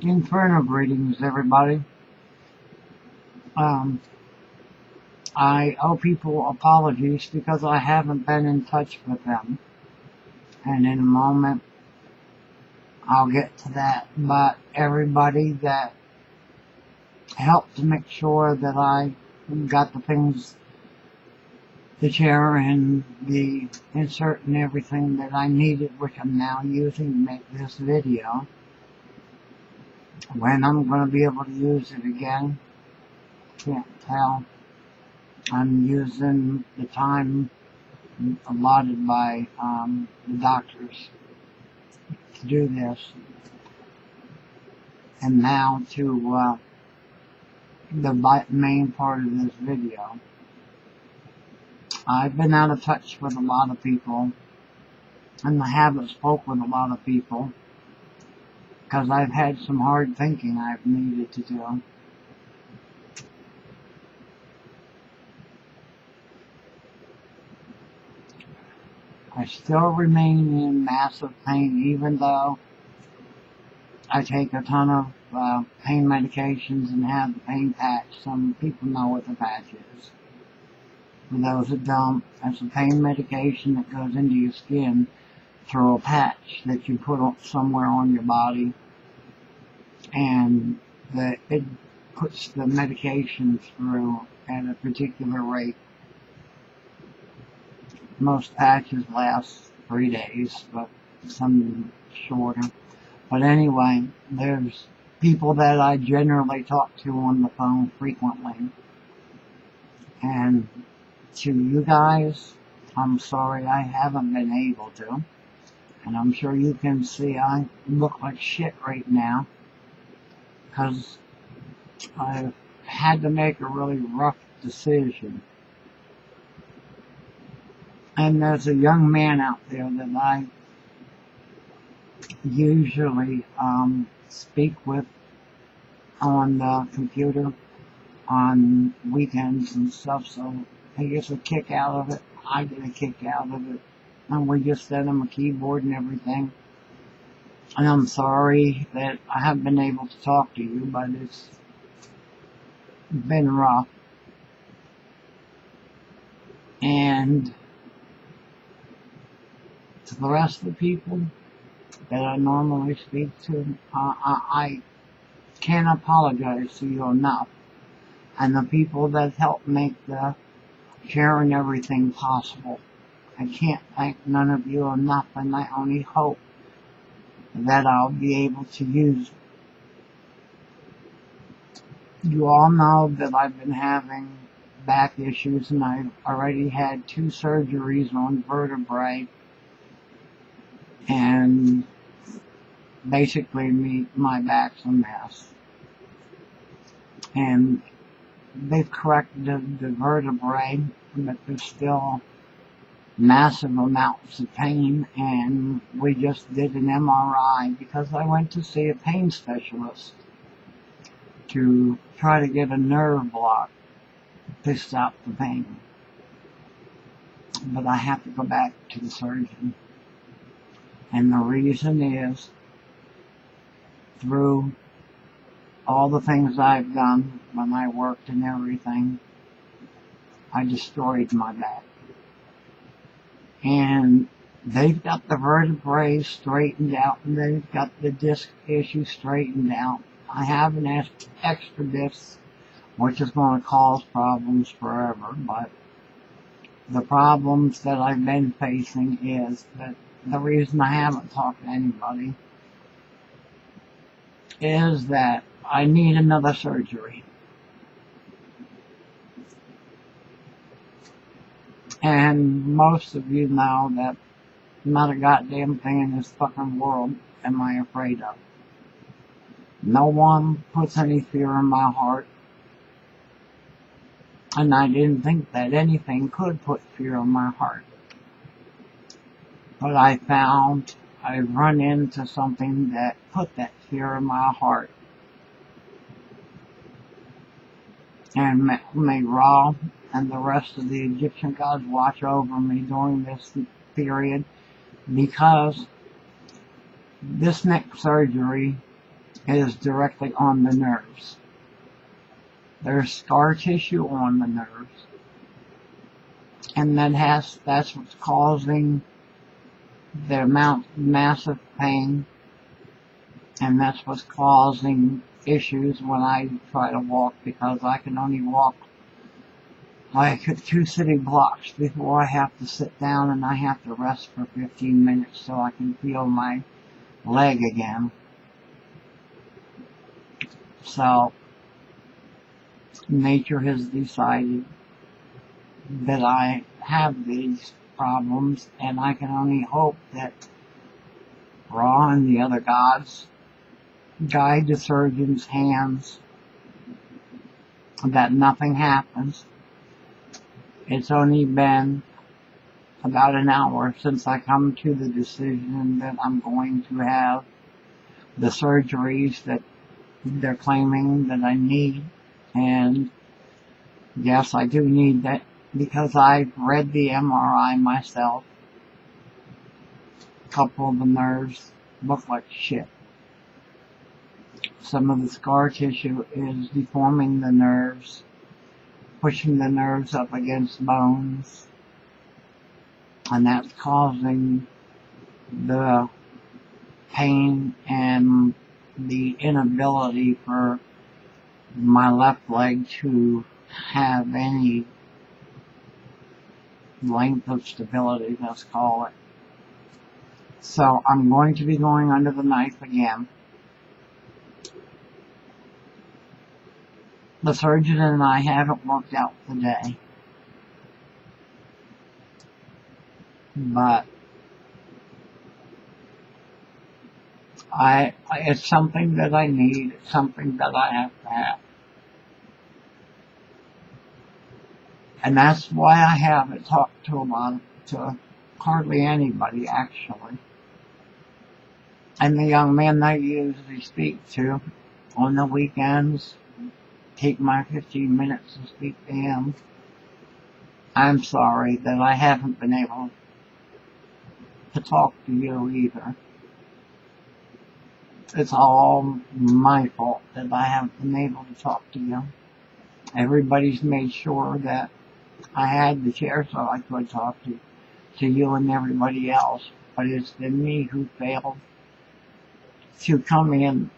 Inferno greetings, everybody. I owe people apologies because I haven't been in touch with them. And in a moment, I'll get to that. But everybody that helped to make sure that I got the things, the chair and the insert and everything that I needed, which I'm now using to make this video. When I'm going to be able to use it again, can't tell. I'm using the time allotted by the doctors to do this. And now to the main part of this video. I've been out of touch with a lot of people, and I haven't spoke with a lot of people because I've had some hard thinking I've needed to do. I still remain in massive pain, even though I take a ton of pain medications and have the pain patch. Some people know what the patch is. For those that don't, that's a pain medication that goes into your skin through a patch that you put somewhere on your body, and it puts the medication through at a particular rate. Most patches last 3 days, but some shorter. But anyway, there's people that I generally talk to on the phone frequently. And to you guys, I'm sorry I haven't been able to. And I'm sure you can see I look like shit right now, because I've had to make a really rough decision. And there's a young man out there that I usually speak with on the computer on weekends and stuff, so he gets a kick out of it, I get a kick out of it, and we just send him a keyboard and everything. And I'm sorry that I haven't been able to talk to you, but it's been rough. And to the rest of the people that I normally speak to, I can't apologize to you enough. And the people that helped make the chair and everything possible, I can't thank none of you enough, and I only hope that I'll be able to use it. You all know that I've been having back issues, and I've already had 2 surgeries on vertebrae, and basically my back's a mess. And they've corrected the vertebrae, but there's still massive amounts of pain, and we just did an MRI because I went to see a pain specialist to try to get a nerve block to stop the pain. But I have to go back to the surgeon. And the reason is, through all the things I've done when I worked and everything, I destroyed my back. And they've got the vertebrae straightened out, and they've got the disc issue straightened out. I have an extra disc, which is going to cause problems forever, but the problems that I've been facing is that the reason I haven't talked to anybody is that I need another surgery. And most of you know that not a goddamn thing in this fucking world am I afraid of. No one puts any fear in my heart. And I didn't think that anything could put fear in my heart. But I found I run into something that put that fear in my heart. And may Ra and the rest of the Egyptian gods watch over me during this period, because this next surgery is directly on the nerves. There's scar tissue on the nerves, and that's what's causing the massive pain, and that's what's causing issues when I try to walk, because I can only walk like 2 city blocks before I have to sit down, and I have to rest for 15 minutes so I can feel my leg again. So nature has decided that I have these problems, and I can only hope that Ra and the other gods guide the surgeon's hands, that nothing happens. It's only been about an hour since I come to the decision that I'm going to have the surgeries that they're claiming that I need. And yes, I do need that, because I've read the MRI myself. A couple of the nerves look like shit. Some of the scar tissue is deforming the nerves, pushing the nerves up against bones, and that's causing the pain and the inability for my left leg to have any length of stability, let's call it. So I'm going to be going under the knife again. The surgeon and I haven't worked out today, but it's something that I need. It's something that I have to have. And that's why I haven't talked to hardly anybody, actually. And the young man I usually speak to on the weekends, take my 15 minutes to speak to him. I'm sorry that I haven't been able to talk to you either. It's all my fault that I haven't been able to talk to you. Everybody's made sure that I had the chair so I could talk to you and everybody else, but it's been me who failed to come in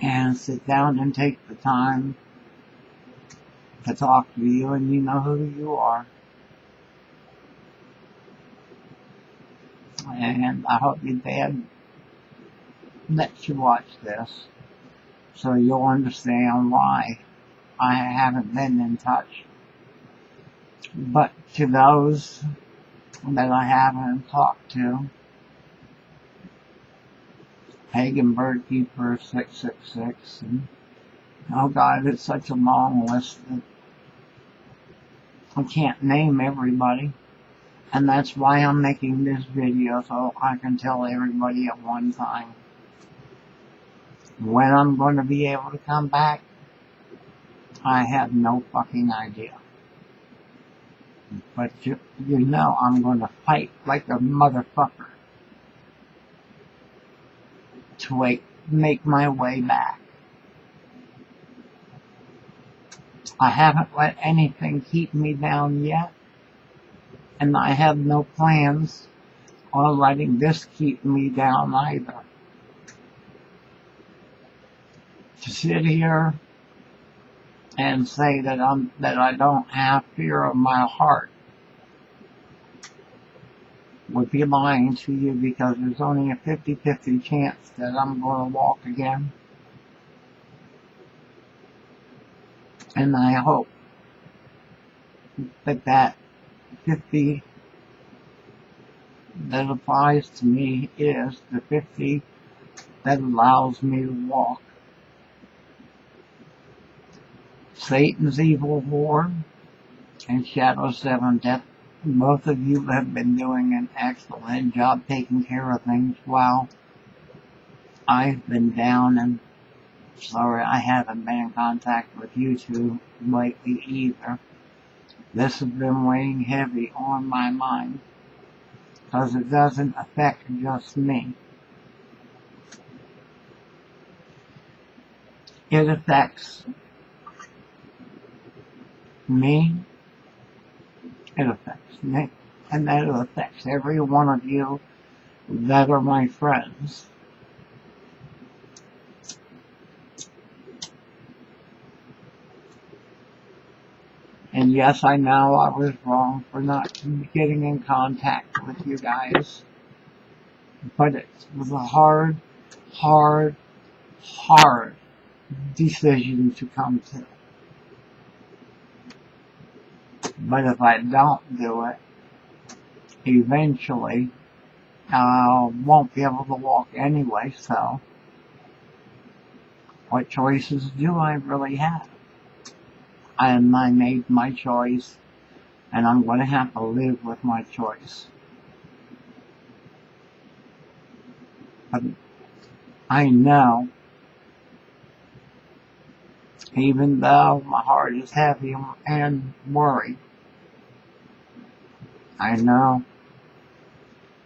and sit down and take the time to talk to you, and you know who you are. And I hope your dad lets you watch this, so you'll understand why I haven't been in touch. But to those that I haven't talked to, Pagan Bird Keeper 666, and oh God, it's such a long list that I can't name everybody. And that's why I'm making this video, so I can tell everybody at one time. When I'm going to be able to come back, I have no fucking idea. But you know I'm going to fight like a motherfucker to make my way back. I haven't let anything keep me down yet, and I have no plans on letting this keep me down either. To sit here and say that I don't have fear of my heart would be lying to you, because there's only a 50-50 chance that I'm going to walk again. And I hope that 50 that applies to me is the 50 that allows me to walk. Satan's Evil War and Shadow 7 Death, both of you have been doing an excellent job taking care of things while I've been down, and sorry I haven't been in contact with you two lately either. This has been weighing heavy on my mind, because it doesn't affect just me. It affects me, it affects me, and that it affects every one of you that are my friends. And yes, I know I was wrong for not getting in contact with you guys, but it was a hard decision to come to. But if I don't do it, eventually I won't be able to walk anyway, so what choices do I really have? And I made my choice, and I'm going to have to live with my choice. But I know, even though my heart is heavy and worried, I know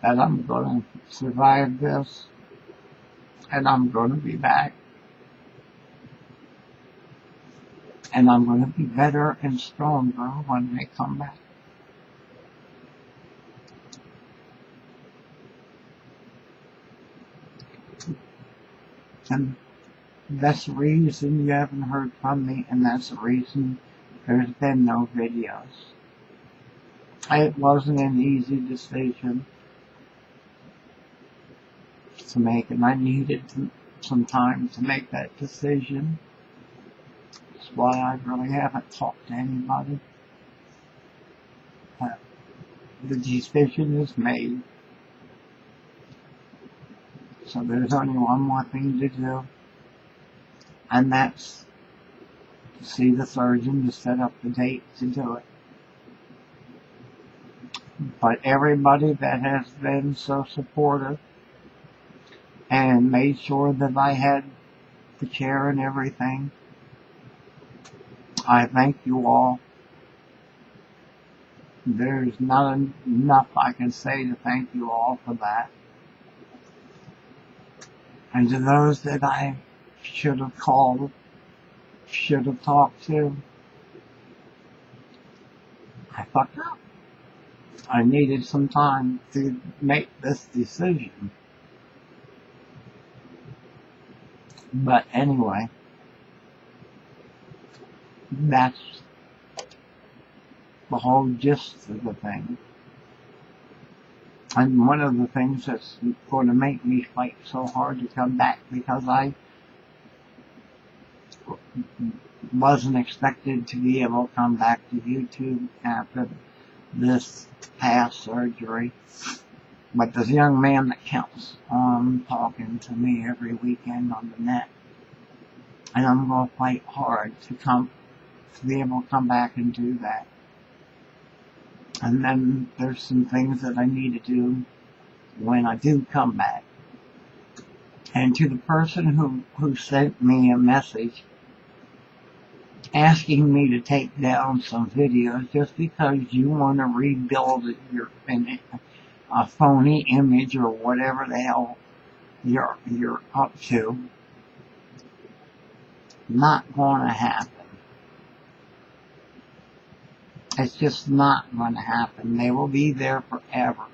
that I'm going to survive this, and I'm going to be back. And I'm going to be better and stronger when I come back. And that's the reason you haven't heard from me, and that's the reason there's been no videos. It wasn't an easy decision to make, and I needed some time to make that decision. That's why I really haven't talked to anybody. The decision is made. So there's only one more thing to do, and that's to see the surgeon to set up the date to do it. But everybody that has been so supportive and made sure that I had the chair and everything, I thank you all. There's not enough I can say to thank you all for that. And to those that I should have called, should have talked to, I fucked up. I needed some time to make this decision. But anyway, that's the whole gist of the thing. And one of the things that's going to make me fight so hard to come back, because I wasn't expected to be able to come back to YouTube after this past surgery. But this young man that counts on talking to me every weekend on the net, and I'm going to fight hard to be able to come back and do that. And then there's some things that I need to do when I do come back. And to the person who sent me a message asking me to take down some videos just because you want to rebuild a phony image or whatever the hell you're up to, not going to happen. It's just not going to happen. They will be there forever.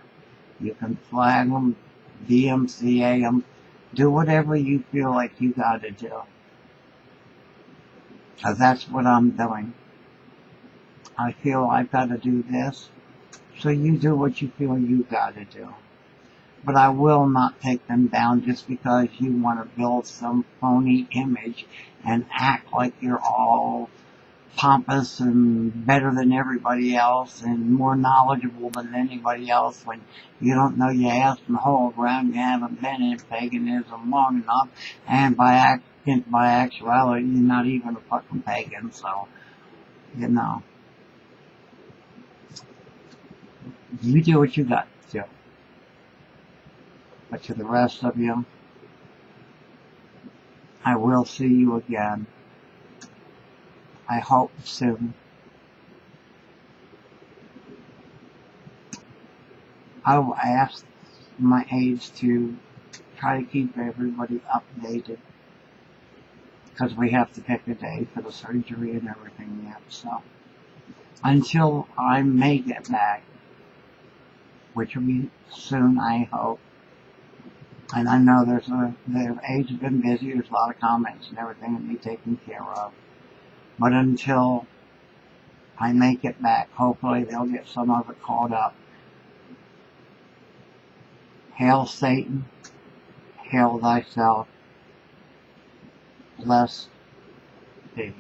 You can flag them, DMCA them, do whatever you feel like you got to do. Because that's what I'm doing. I feel I've got to do this, so you do what you feel you got to do. But I will not take them down just because you want to build some phony image and act like you're all pompous and better than everybody else and more knowledgeable than anybody else when you don't know your ass from the whole ground. You haven't been in paganism long enough, and by actuality you're not even a fucking pagan. So you know, you do what you got to do. But to the rest of you, I will see you again. I hope soon. I will ask my aides to try to keep everybody updated because we have to pick a day for the surgery and everything yet. So until I make it back, which will be soon, I hope. And I know the aides have been busy. There's a lot of comments and everything to be taken care of. But until I make it back, hopefully they'll get some of it caught up. Hail Satan, hail thyself, blessed be.